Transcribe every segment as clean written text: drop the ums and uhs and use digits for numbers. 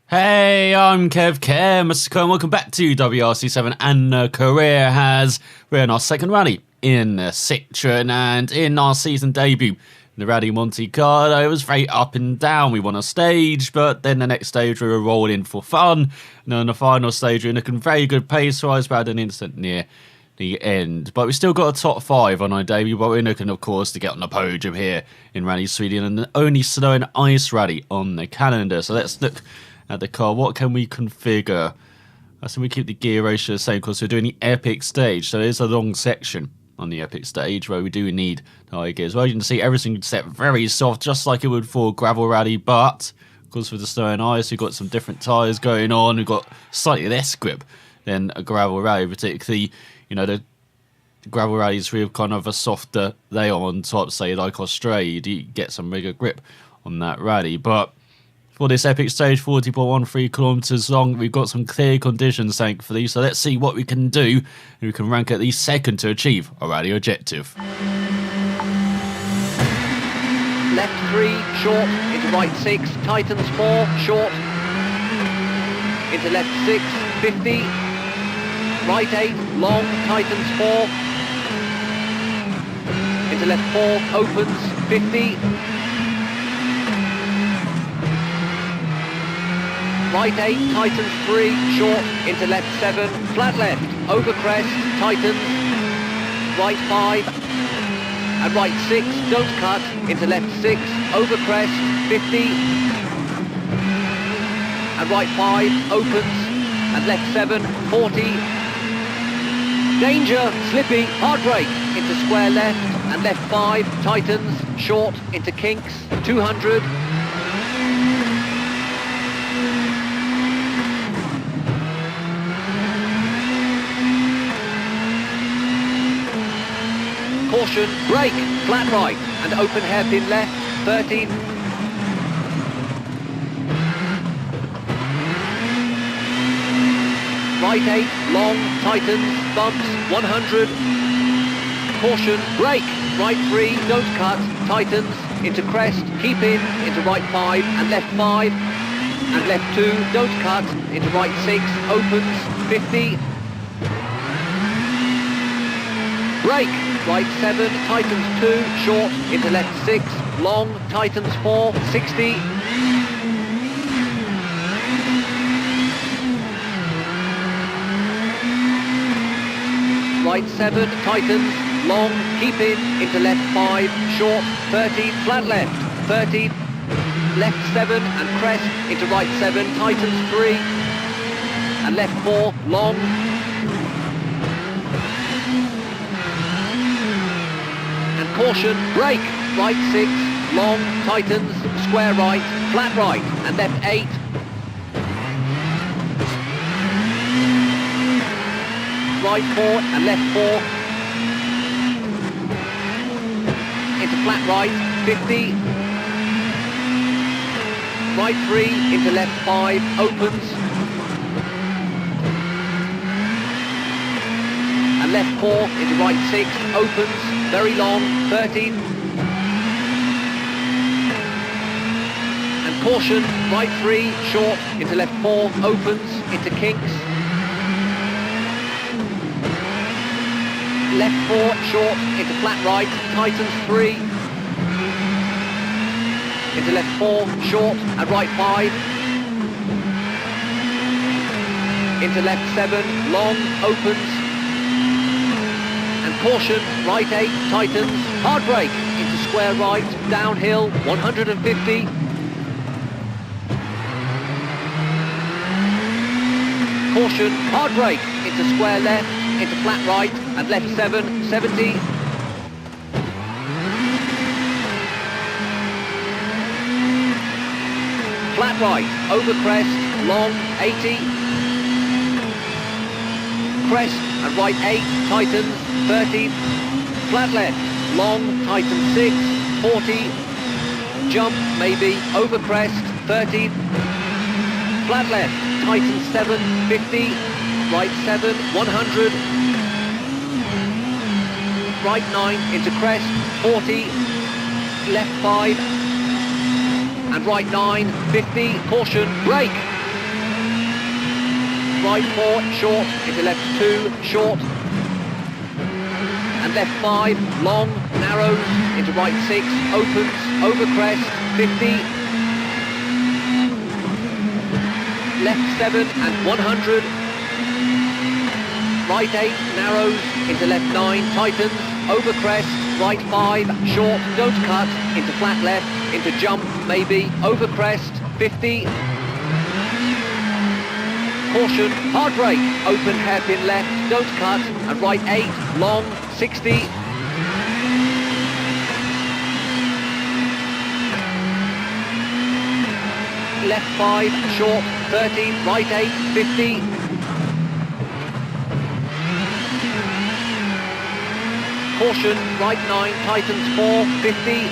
Hey, I'm Kev Mr. Cohen. Welcome back to WRC 7 and career has. We're in our second rally in Citroen and in our season debut. The rally Monte Carlo, it was very up and down. We won a stage, but then the next stage we were rolling for fun. And on the final stage we were looking very good pace-wise, but had an instant near the end. But we still got a top 5 on our debut, but we're looking, of course, to get on the podium here in Rally Sweden and the only snow and ice rally on the calendar. So let's look at the car. What can we configure? So we keep the gear ratio the same because we're doing the epic stage. So there's a long section on the epic stage where we do need the high gears. Well, you can see everything set very soft, just like it would for gravel rally, but of course with the snow and ice, we've got some different tyres going on. We've got slightly less grip than a gravel rally, particularly, you know, the gravel rallies with kind of a softer layer on top, say like Australia, you do get some bigger grip on that rally. But for this epic stage, 40.13 kilometers long, we've got some clear conditions, thankfully. So let's see what we can do. We can rank at least second to achieve our rally objective. Left 3, short, into right 6, tightens 4, short, into left 6, 50, right 8, long, tightens 4, into left 4, opens, 50, right 8, tightens 3, short, into left 7, flat left, over crest, tightens, right 5, and right 6, don't cut, into left 6, over crest, 50, and right 5, opens, and left 7, 40, danger, slippy, hard brake, into square left, and left 5, tightens, short, into kinks, 200, caution, brake, flat right, and open hairpin left, 13. Right 8, long, tightens, bumps, 100. Caution, brake, right 3, don't cut, tightens, into crest, keep in, into right 5, and left 5, and left 2, don't cut, into right 6, opens, 50. Brake, right 7, tightens 2, short, into left 6, long, tightens 4, 60. Right 7, tightens, long, keep in, into left 5, short, 13, flat left, 13, left 7, and crest, into right 7, tightens 3, and left 4, long, caution, brake, right 6, long, tightens, square right, flat right, and left 8. Right 4 and left 4. Into flat right, 50. Right 3, into left 5, opens. And left 4, into right 6, opens. Very long, 13. And caution, right 3, short, into left 4, opens, into kinks. Left 4, short, into flat right, tightens 3. Into left 4, short, and right 5. Into left 7, long, opens. Caution, right 8, tightens, hard brake, into square right, downhill, 150. Caution, hard brake, into square left, into flat right, and left 7, 70. Flat right, over crest, long, 80. Crest, and right 8, tightens, 13, flat left, long, tightens 6, 40, jump, maybe, over crest, 13, flat left, tightens 7, 50, right 7, 100, right 9, into crest, 40, left 5, and right 9, 50, caution, brake, right 4, short, into left 2, short, and left 5, long, narrows, into right 6, opens, over crest, 50, left 7 and 100, right 8, narrows, into left 9, tightens, over crest, right 5, short, don't cut, into flat left, into jump, maybe, over crest, 50, caution, hard brake, open hairpin left, don't cut, and right 8, long, 60, left 5, short, 30, right 8, 50, caution, right 9, tightens 4, 50,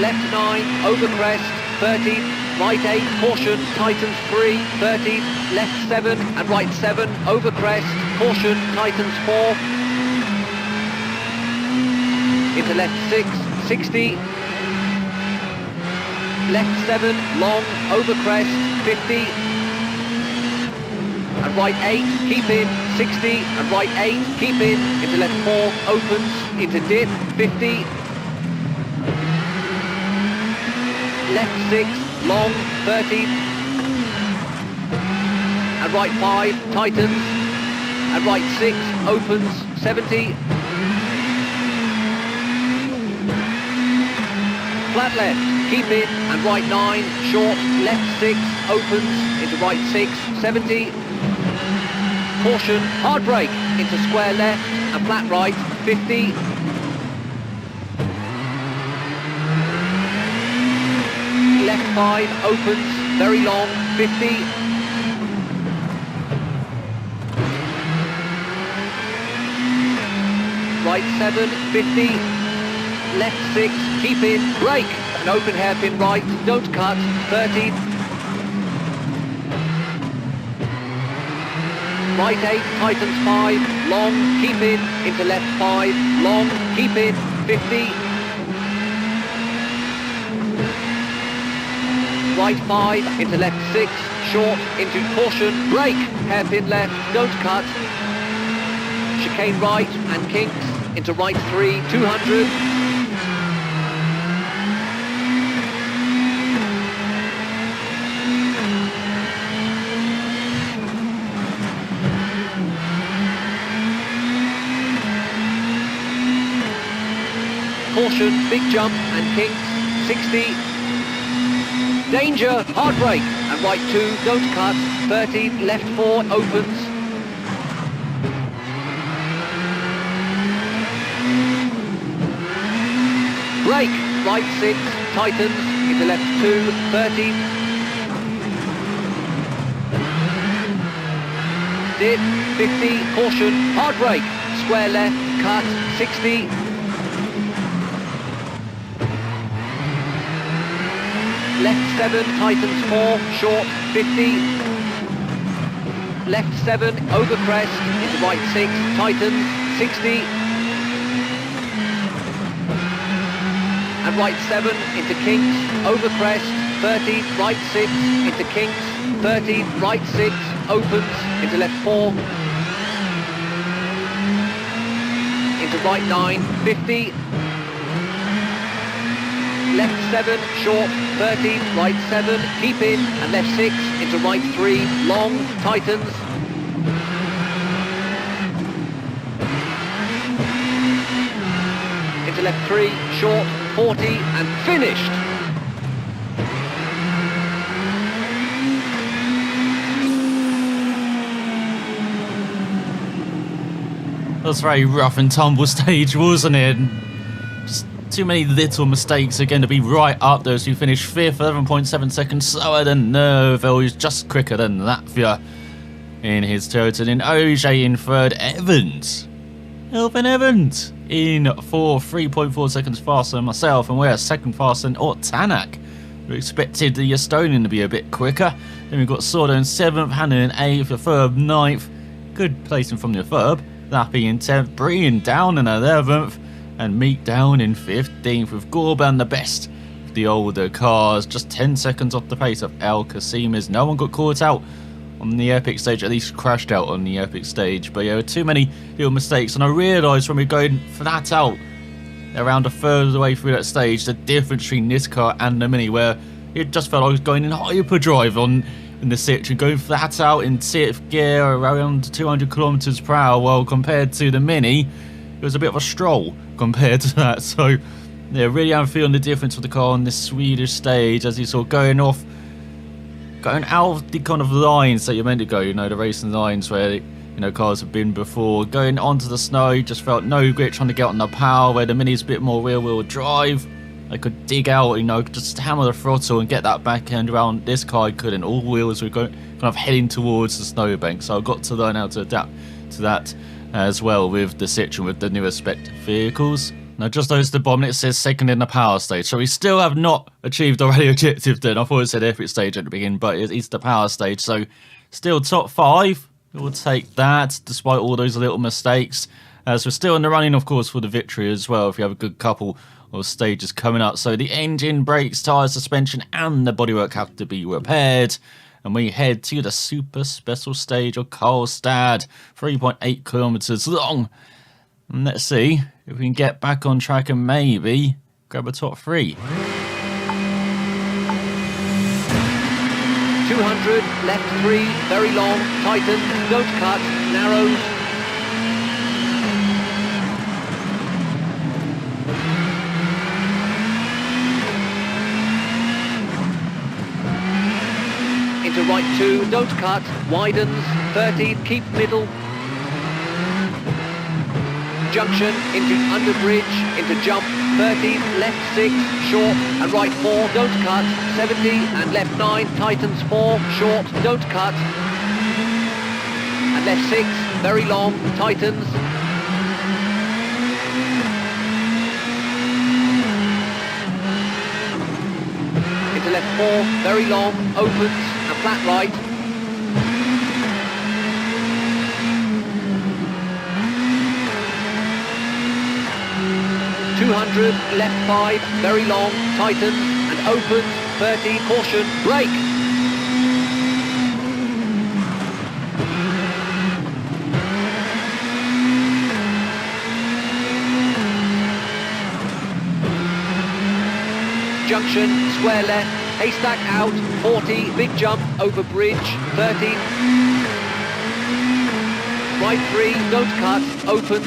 left 9, over crest, 30, right 8, caution, tightens 3, 30, left 7 and right 7, over crest, caution, tightens 4, into left 6, 60, left 7, long, over crest, 50, and right 8, keep in, 60, and right 8, keep in, into left 4, opens, into dip, 50, left 6, long, 30, and right 5, tightens, and right 6, opens, 70, flat left, keep in, and right 9, short, left 6, opens, into right 6, 70, caution, hard brake, into square left, and flat right, 50, left 5, opens, very long, 50, right 7, 50, left 6, keep in, brake, and open hairpin right, don't cut, 30, right 8, tightens 5, long, keep in, into left 5, long, keep in, 50, right 5, into left 6, short, into caution, brake, hairpin left, don't cut, chicane right and kinks, into right 3, 200, caution, big jump and kinks, 60, danger, hard brake, and right 2, don't cut, 30, left 4, opens, brake, right 6, tightens, into left 2, 30, dip, 50, caution, hard brake, square left, cut, 60, left 7, tightens 4, short, 50, left 7, over crest, into right 6, tightens, 60, and right 7, into kinks, over crest, 30, right 6, into kinks, 30, right 6, opens, into left 4, into right 9, 50, left 7, short, 30, right 7, keep in, and left 6, into right 3, long, tightens, into left 3, short, 40, and finished. That was a very rough and tumble stage, wasn't it? Just too many little mistakes are going to be right up there as we finish 5th, 11.7 seconds slower than Nerville, who's just quicker than Latvia in his turret, and OJ in 3rd, Evans. Elvin Evans in 4th, 3.4 seconds faster than myself, and we're 2nd faster than Tanak. We expected the Estonian to be a bit quicker. Then we've got Sordo in 7th, Hanna in 8th, Lefebvre 9th. Good placing from Lefebvre. Lappy in 10th, Brian down in 11th, and Meek down in 15th, with Gorban the best, the older cars, just 10 seconds off the pace of El Casimes. No one got caught out on the epic stage, at least crashed out on the epic stage. But yeah, there were too many little mistakes, and I realised when we were going flat out around a third of the way through that stage, the difference between this car and the Mini, where it just felt like I was going in hyperdrive in the Citroen, going flat out in 6th gear around 200 kilometers per hour, while compared to the Mini, it was a bit of a stroll compared to that. So yeah, really am feeling the difference with the car on this Swedish stage, as you saw going out of the kind of lines that you're meant to go, you know, the racing lines where, you know, cars have been before. Going onto the snow, just felt no grip trying to get on the power, where the Mini's a bit more rear-wheel drive. I could dig out, you know, just hammer the throttle and get that back end around. This car I couldn't. All wheels were going, kind of heading towards the snowbank, so I got to learn how to adapt to that as well with the Citroen, with the newer spec vehicles. Now, just noticed the bottom, it says second in the power stage, so we still have not achieved the rally objective then. I thought it said epic stage at the beginning, but it's the power stage, so still top 5. We'll take that, despite all those little mistakes, as we're still in the running, of course, for the victory as well, if you have a good couple of stages coming up. So the engine, brakes, tyres, suspension, and the bodywork have to be repaired. And we head to the super special stage of Karlstad, 3.8 kilometers long. And let's see if we can get back on track and maybe grab a top 3. 200, left 3, very long, tighten, don't cut, narrows. Into right 2, don't cut, widens, 30, keep middle. Junction, into under bridge, into jump, 30, left 6, short, and right 4, don't cut, 70, and left 9, tightens 4, short, don't cut, and left 6, very long, tightens, into left 4, very long, opens, and flat right, 200, left 5, very long, tightens, and opens, 30, caution, brake. Junction, square left, haystack out, 40, big jump, over bridge, 30. Right 3, don't cut, opens.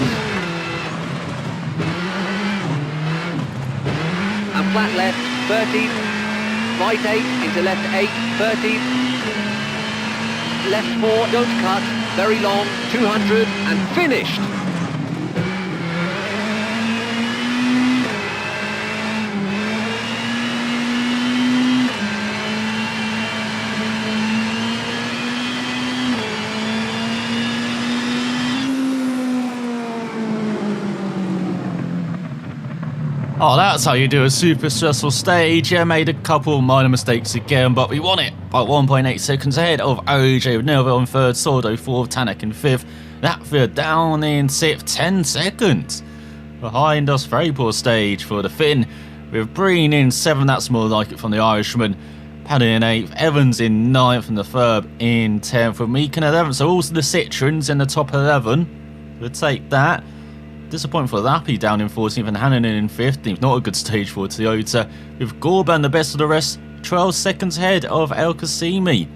And flat left, 30, right 8, into left 8, 30, left 4, don't cut, very long, 200, and finished. Oh, that's how you do a super stressful stage. Yeah, made a couple minor mistakes again, but we won it by 1.8 seconds ahead of OJ with Neville in 3rd, Sordo 4th, Tanak in 5th, Latvia down in 6th, 10 seconds behind us. Very poor stage for the Finn, with Breen in 7th, that's more like it from the Irishman, Paddy in 8th, Evans in 9th, and the Ferb in 10th, with Meek in 11th. So also the Citroens in the top 11. We'll take that. Disappointing for Lappi down in 14th and Hannon in 15th. Not a good stage for Toyota, with Gorban the best of the rest, 12 seconds ahead of El Qasimi.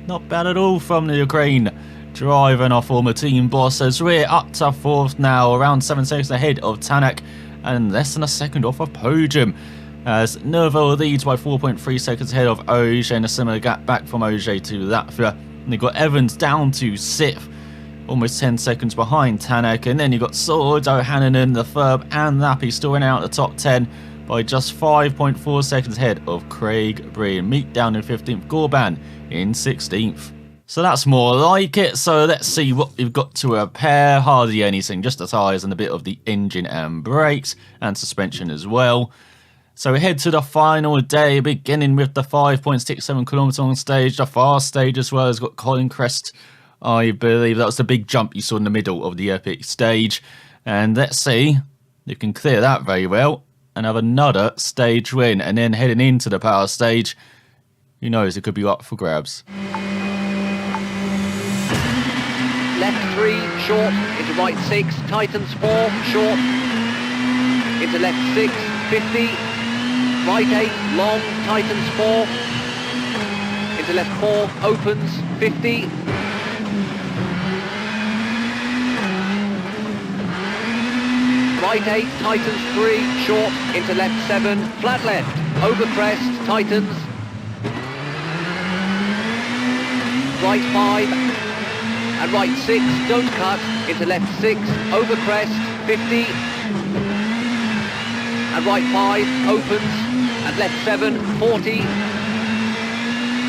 Not bad at all from the Ukraine driver and our former team boss, as we're up to 4th now, around 7 seconds ahead of Tanak and less than a second off of podium, as Nervo leads by 4.3 seconds ahead of Oj, and a similar gap back from Oj to Latvia. And they've got Evans down to 6th, almost 10 seconds behind Tanak, and then you've got Sordo, Hannanen, the Ferb and Lappi still in out the top 10 by just 5.4 seconds ahead of Craig Breen. Meek down in 15th, Gorban in 16th. So that's more like it. So let's see what we've got to repair. Hardly anything, just the tyres and a bit of the engine and brakes and suspension as well. So we head to the final day, beginning with the 5.67 kilometre long stage. The fast stage as well has got Colin Crest, I believe. That was the big jump you saw in the middle of the epic stage. And let's see, you can clear that very well. and have another stage win. And then heading into the power stage, who knows, it could be up for grabs. Left 3, short, into right 6, tightens 4, short, into left 6, 50, right 8, long, tightens 4, into left 4, opens, 50, right 8, tightens 3, short, into left 7, flat left, over crest, tightens, right 5, and right 6, don't cut, into left 6, over crest, 50, and right 5, opens, and left 7, 40,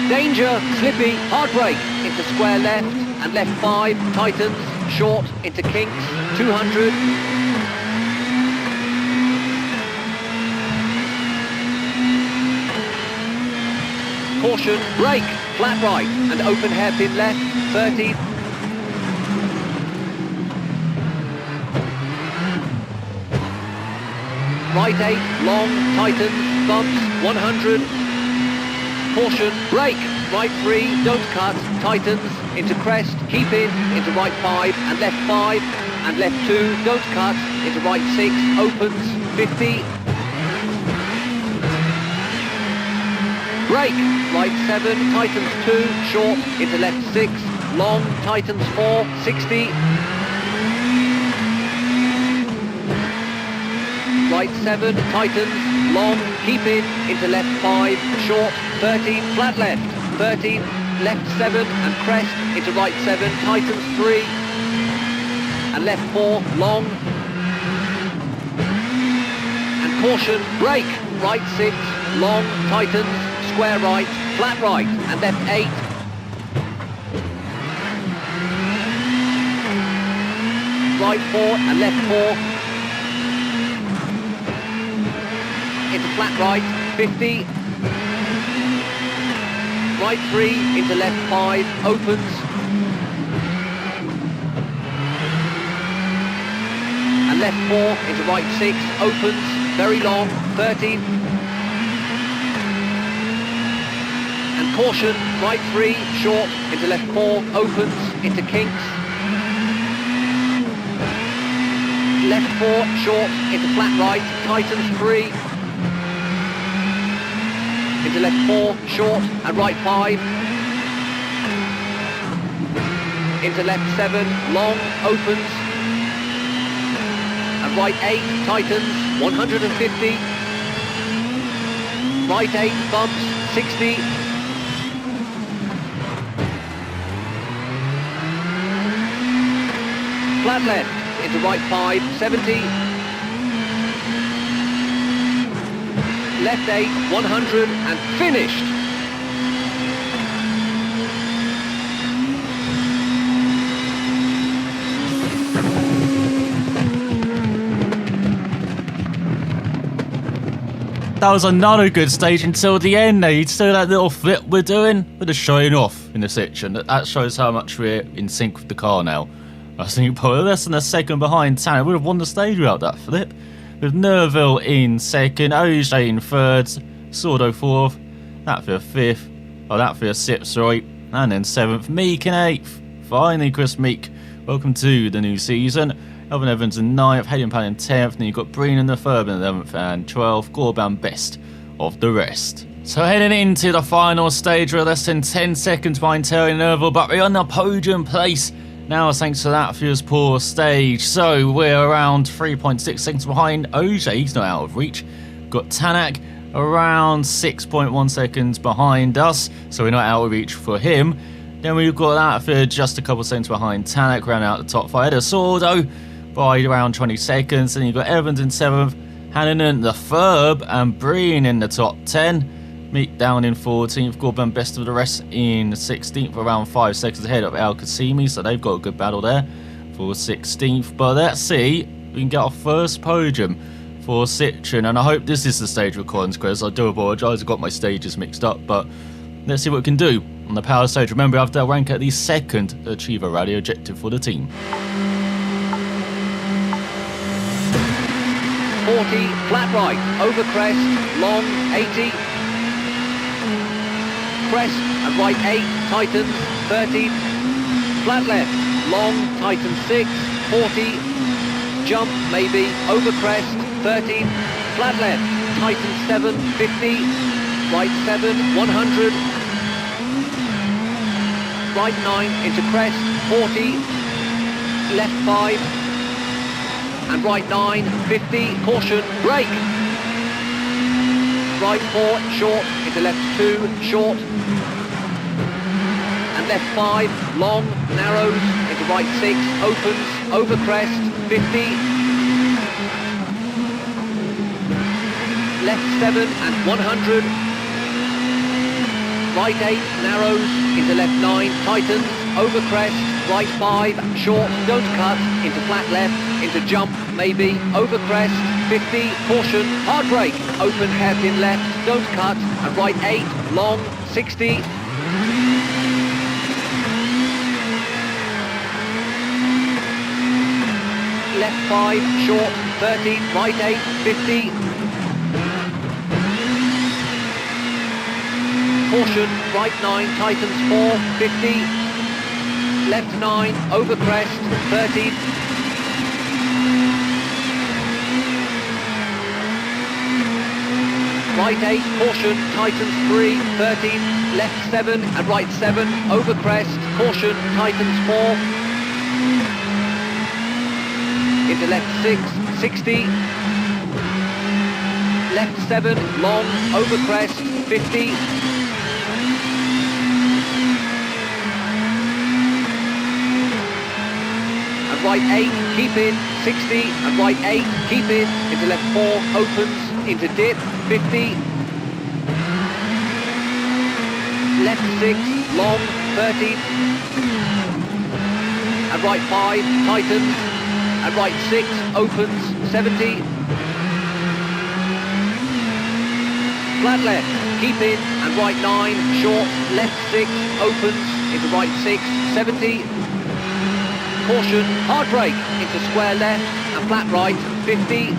danger, slippy, hard brake, into square left, and left 5, tightens, short, into kinks, 200, caution, brake, flat right, and open hairpin left, 30, right 8, long, tightens, bumps, 100, caution, brake, right 3, don't cut, tightens, into crest, keep in, into right 5, and left 5, and left 2, don't cut, into right 6, opens, 50, brake, right 7, tightens 2, short, into left 6, long, tightens 4, 60, right 7, tightens, long, keep in, into left 5, short, 13, flat left, 13, left 7, and crest, into right 7, tightens 3, and left 4, long, and caution, brake, right 6, long, tightens, square right, flat right, and left 8, right 4, and left 4, into flat right, 50, right 3, into left 5, opens, and left 4, into right 6, opens, very long, 30, and caution, right 3, short, into left 4, opens, into kinks, left 4, short, into flat right, tightens 3, into left 4, short, and right 5, into left 7, long, opens, and right 8, tightens, 150, right 8, bumps, 60, flat left, into right 5, 70, left 8, 100, and finished. That was another good stage until the end there. You'd see that little flip we're doing? We're just showing off in the section. That shows how much we're in sync with the car now. I think probably less than a second behind Tanner. Would have won the stage without that flip. With Nerville in second, OJ in third, Sordo fourth, Latvia fifth, Latvia sixth, right, and then seventh, Meek in eighth. Finally, Chris Meek, welcome to the new season. Elvin Evans in ninth, Hayden Pan in 10th, then you've got Breen in the third in 11th and 12th, Gorban best of the rest. So heading into the final stage, we're less than 10 seconds behind Terry Nerville, but we're on the podium place now thanks to Latvia's poor stage. So we're around 3.6 seconds behind OJ, he's not out of reach. Got Tanak around 6.1 seconds behind us, so we're not out of reach for him. Then we've got Latvia just a couple seconds behind Tanak, round out the top 5. Sordo by around 20 seconds. Then you've got Evans in 7th, Hannanen the 3rd, and Breen in the top 10. Meek down in 14th, Gorban best of the rest in 16th, around 5 seconds ahead of Al Qasimi, so they've got a good battle there for 16th. But let's see, we can get our first podium for Citroen, and I hope this is the stage with Collins, Chris. I do apologise, I've got my stages mixed up, but let's see what we can do on the power stage. Remember, I have to rank at the second Achiever Rally objective for the team. 40, flat right, over crest, long, 80. Crest and right 8, tightens, 30. Flat left, long, tightens 6, 40. Jump, maybe, over crest, 30. Flat left, tightens 7, 50. Right 7, 100. Right 9 into crest, 40. Left 5. And right 9, 50. Caution, brake. Right 4, short, into left 2, short. And left 5, long, narrows, into right 6, opens, over crest, 50. Left 7 and 100. Right 8, narrows, into left 9, tightens, over crest, right 5, short, don't cut, into flat left, into jump, maybe, over crest, 50, caution, hard brake, open hairpin left, don't cut, and right 8, long, 60. Left 5, short, 30, right 8, 50. Caution, right 9, tightens 4, 50. Left 9, over crest, 30. Right 8, caution, tightens 3, 30. Left 7 and right 7, over crest, caution, tightens 4. Into left 6, 60. Left 7, long, over crest, 50. And right 8, keep in, 60. And right 8, keep in. Into left 4, opens. Into dip, 50. Left 6, long, 30. And right 5, tightens. And right 6, opens, 70. Flat left, keep in, and right 9, short, left 6, opens, into right 6, 70. Caution, hard brake, into square left, and flat right, 50.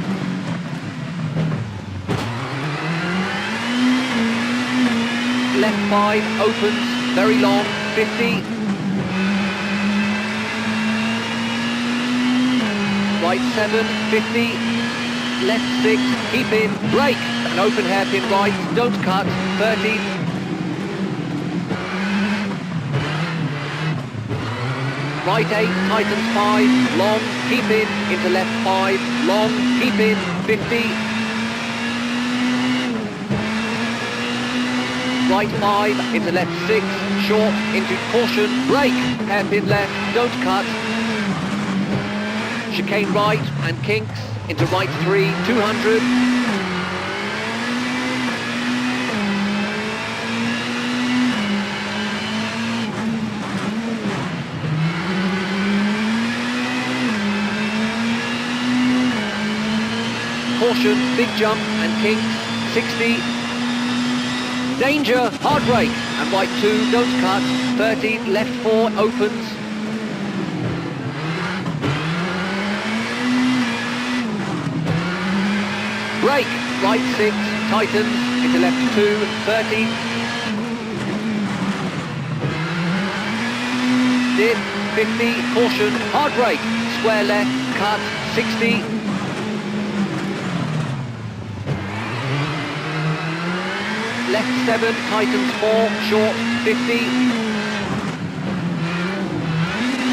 Left 5, opens, very long, 50. Right 7, 50. Left 6, keep in, brake, and open hairpin right, don't cut, 30. Right 8, tightens 5, long, keep in, into left 5, long, keep in, 50. Right 5, into left 6, short, into caution, brake, hairpin left, don't cut. Chicane right and kinks, into right 3, 200. Caution, big jump and kinks, 60. Danger, hard brake, and right 2, don't cut, 30, left 4, opens. Brake, right 6, tightens, into left 2, 30. Dip, 50, caution, hard brake, square left, cut, 60. Left 7, tightens 4, short, 50.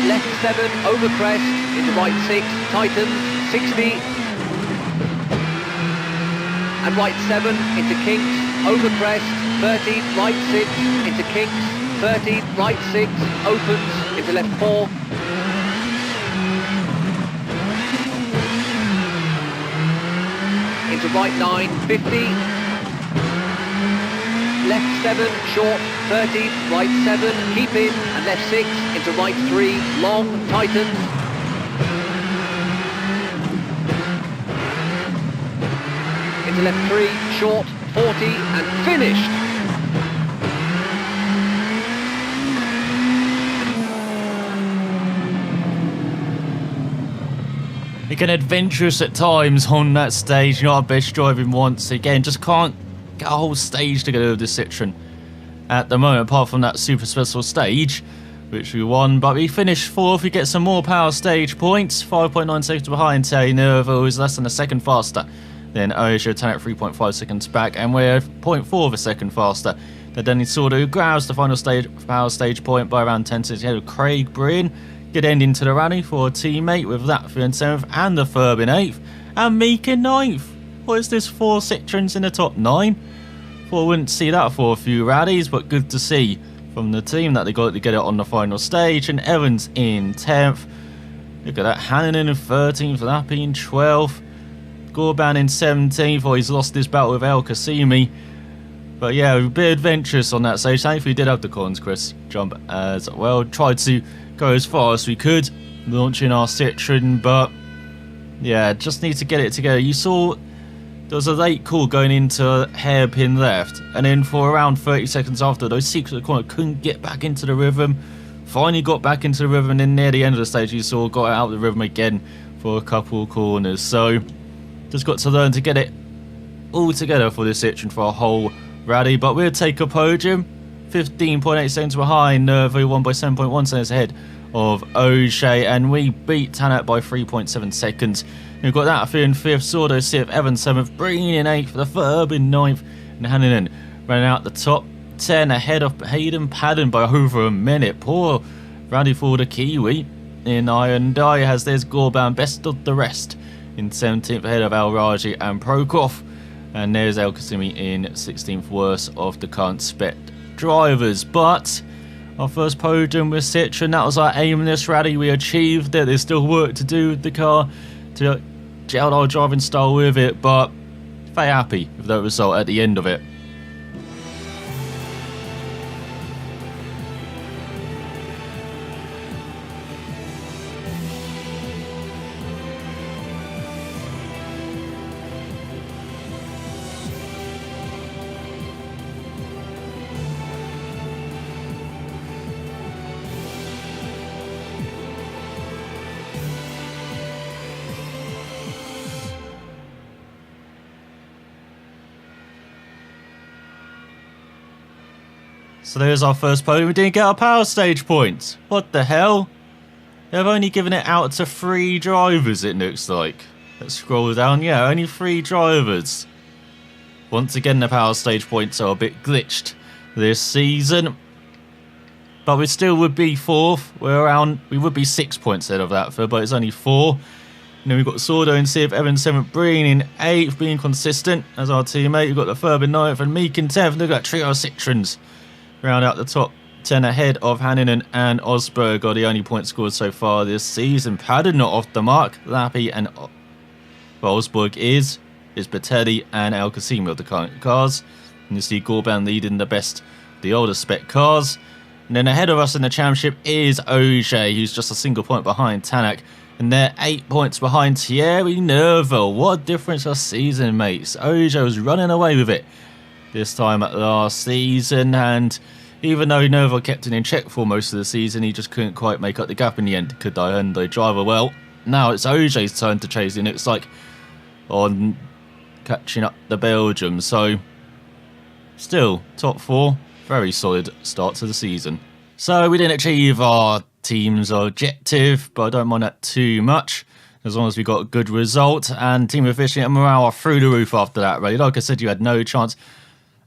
Left 7, over crest, into right 6, tightens, 60. And right 7, into kinks, over crest, 30, right 6, into kinks, 30, right 6, opens, into left 4. Into right 9, 50. Left 7, short, 30, right 7, keep in, and left 6, into right 3, long, tightens. Into left 3, short, 40, and finished. Again, adventurous at times on that stage. Not our best driving once again. Just can't get a whole stage together with this Citroen at the moment, apart from that super special stage, which we won. But we finished 4th. We get some more power stage points. 5.9 seconds behind Terry Nervo, who's less than a second faster than Ojo Tanak, 3.5 seconds back. And we're 0.4 of a second faster than Danny Sordo, who grabs the final stage power stage point by around 10 seconds ahead of Craig Breen. Good ending to the rally for a teammate, with Latvia in 7th and the Ferb in 8th and Meek in 9th. What is this, 4 Citroens in the top 9? Thought I wouldn't see that for a few rallies, but good to see from the team that they got to get it on the final stage. And Evans in 10th. Look at that, Hannon in 13th, Lappy in 12th, Gorban in 17th. Oh, he's lost this battle with El Kasimi. But yeah, a bit adventurous on that stage. Thankfully, we did have the Collins Chris jump as well. Tried to go as far as we could, launching our Citroen, but yeah, just need to get it together. You saw there was a late call going into hairpin left, and then for around 30 seconds after, those secret corner couldn't get back into the rhythm. Finally got back into the rhythm, and then near the end of the stage, you saw got out of the rhythm again for a couple of corners. So just got to learn to get it all together for this Citroen for a whole rally. But we'll take a podium. 15.8 seconds behind Nervo, won by 7.1 seconds ahead of O'Shea, and we beat Tanak by 3.7 seconds. We've got that in 5th, Sordo 6th, Evans 7th, Breen in 8th, the Ferb in 9th, and Hannon running out the top 10 ahead of Hayden Padden by over a minute. Poor rally for the Kiwi in Iron Die, as there's Gorban best of the rest in 17th ahead of Al Raji and Prokop, and there's El Kasimi in 16th, worst of the current spec drivers. But our first podium with Citroen, that was our aim in this rally. We achieved it. There's still work to do with the car to gel our driving style with it, but very happy with the result at the end of it. So there's our first podium. We didn't get our power stage points. What the hell? They've only given it out to 3 drivers, it looks like. Let's scroll down. Yeah, only 3 drivers. Once again, the power stage points are a bit glitched this season. But we still would be 4th. We would be 6 points ahead of that, but it's only 4. And then we've got Sordo in 6th, Evans 7th, Breen in 8th, being consistent as our teammate. We've got the Ferb in 9th and Meek in 10th. Look at that trio of Citroens. Round out the top 10 ahead of Hannon and Osberg are the only points scored so far this season. Padden not off the mark. Lappy and Osberg is Batelli and El Kasimi of the current cars. And you see Gorban leading the best, the older spec cars. And then ahead of us in the championship is O'Shea, who's just a single point behind Tanak. And they're 8 points behind Thierry Nervo. What a difference a season makes. O'Shea was running away with it this time at last season, and even though Nervo kept it in check for most of the season, he just couldn't quite make up the gap in the end. Could the Hyundai driver? Well, now it's O'Shea's turn to chase, and it's like on catching up the Belgium. So still top 4, very solid start to the season. So we didn't achieve our team's objective, but I don't mind that too much, as long as we got a good result. And team efficiency and morale are through the roof after that, really. Like I said, you had no chance.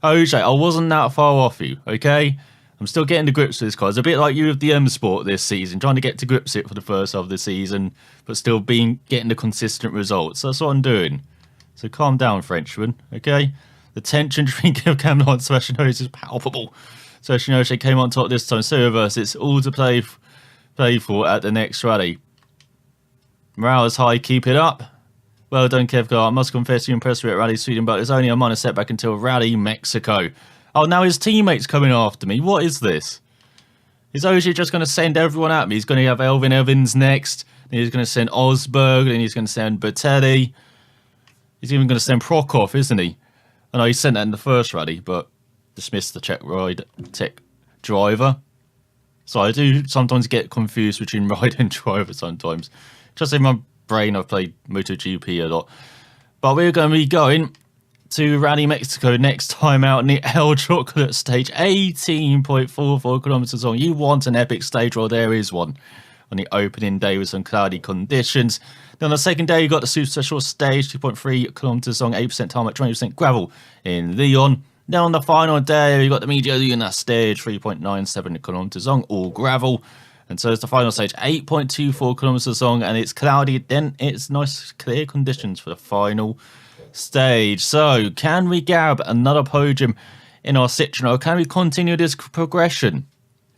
O'Shea, I wasn't that far off you, okay? I'm still getting to grips with this car. It's a bit like you with the M Sport this season, trying to get to grips with it for the first half of the season, but still getting the consistent results. That's what I'm doing. So calm down, Frenchman, okay? The tension between Cameron and Sebastian Ogier is palpable. Sebastian Ogier came on top this time, so reverse. It's all to play for at the next rally. Morale is high, keep it up. Well done, Kevgar. I must confess you impressed me at Rally Sweden, but there's only a minor setback until Rally Mexico. Oh, now his teammate's coming after me. What is this? Is Ogier just going to send everyone at me? He's going to have Elvin Evans next. Then he's going to send Osberg. Then he's going to send Batelli. He's even going to send Prokop, isn't he? I know he sent that in the first rally, but dismissed the Czech driver. So I do sometimes get confused between ride and driver sometimes. Just in my brain. I've played MotoGP a lot. But we're going to be going to Rally Mexico next time out in the El Chocolate stage. 18.44 kilometers long. You want an epic stage? Well, there is one on the opening day with some cloudy conditions. Then on the second day, you got the super special stage, 2.3 kilometers long, 8% tarmac, 20% gravel in Leon. Then on the final day, you got the Media Luna stage, 3.97 kilometers long, all gravel. And so it's the final stage, 8.24 kilometers long, and it's cloudy. Then it's nice, clear conditions for the final stage. So, can we grab another podium in our Citroen, or can we continue this progression?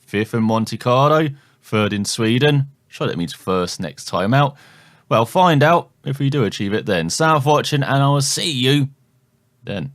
5th in Monte Carlo, 3rd in Sweden. Sure, that means 1st next time out. Well, find out if we do achieve it then. So, watching, and I will see you then.